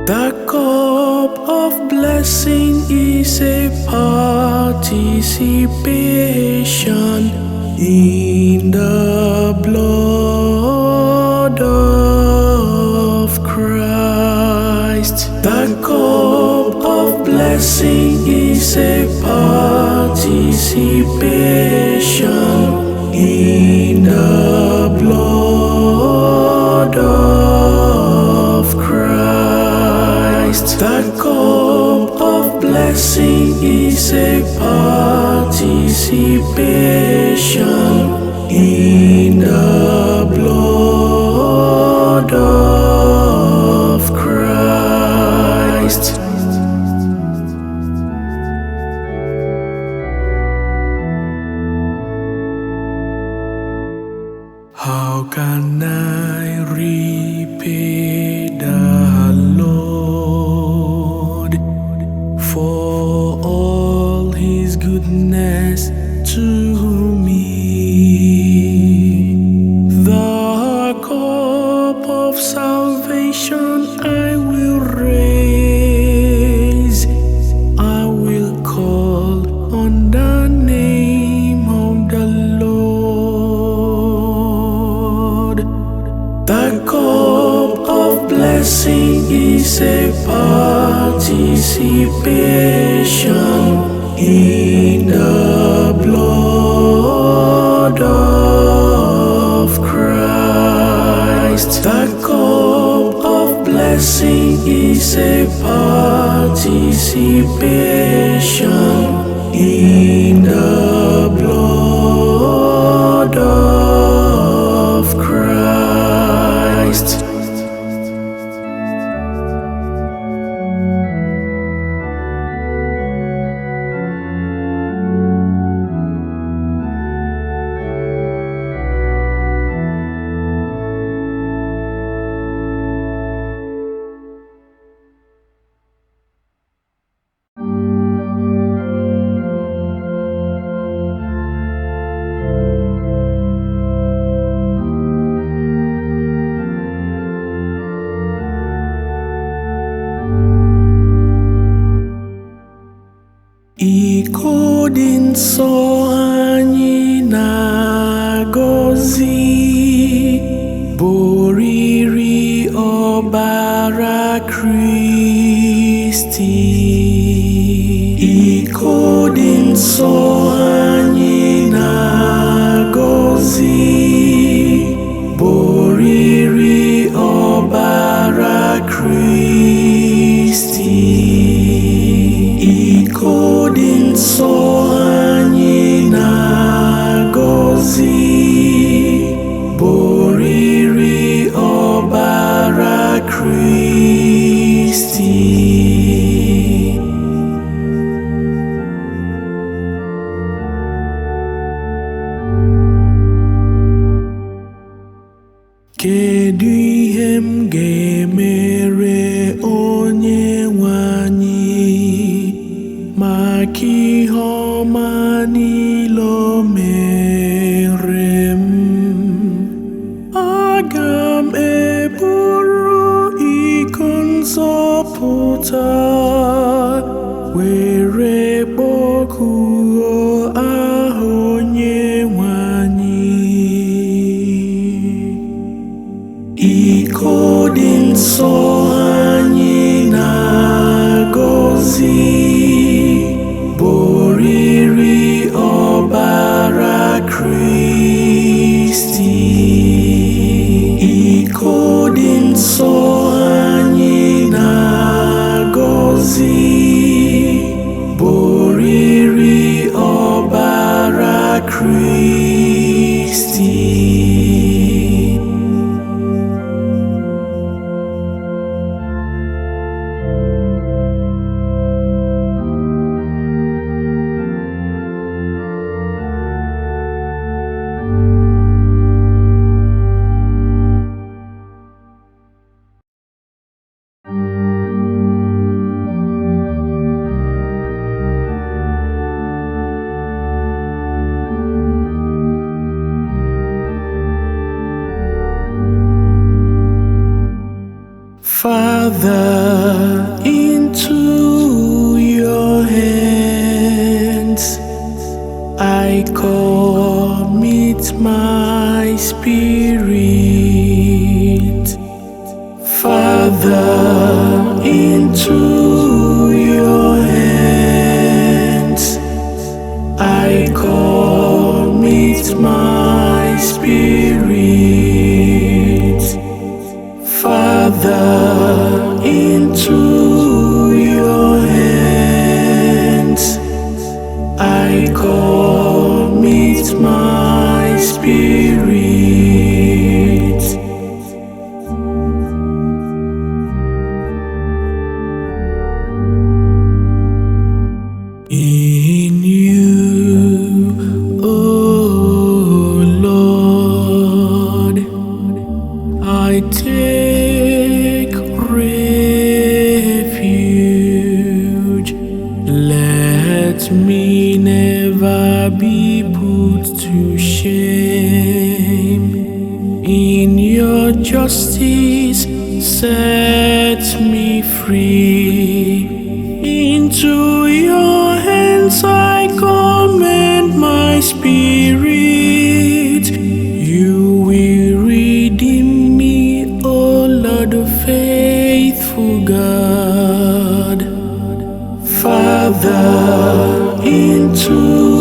The cup of blessing is a participation in the blood of Christ. The cup of blessing is a participation in the blood of Christ. The cup of blessing is a participation in the blood of Christ. How can I repay the Lord for all His goodness to me? The cup of salvation I will raise. I will call on the name of the Lord. The cup of blessing is a participation in the blood of Christ. The cup of blessing is a participation in the blood of Christ. Iko dị nsọ anyị na-agọzi, boriri ọbara Kristi. Iko dị nsọ anyị na-agọzi, boriri ọbara Kristi. Iko dị nsọ anyị na-agọzi, boriri ọbara Kristi. Kedu ihe m ga-emere Onyenwe anyị maka ihe ọma niile o mere m? Aga m eburu iko nzọpụta were kpọkuo aha Onyenwe anyị. Iko dị nsọ anyị na-agọzi, boriri ọbara Kristi. Iko dị nsọ anyị na-agọzi, Father, into your hands I commit my spirit. Father, into your hands I commit my spirit. Father, into your hands I commit my spirit. In you, oh Lord, I take refuge. Let me never be put to shame. In your justice, set me free. Into your hands I commend my spirit. You will redeem me, O Lord, faithful God. Father, into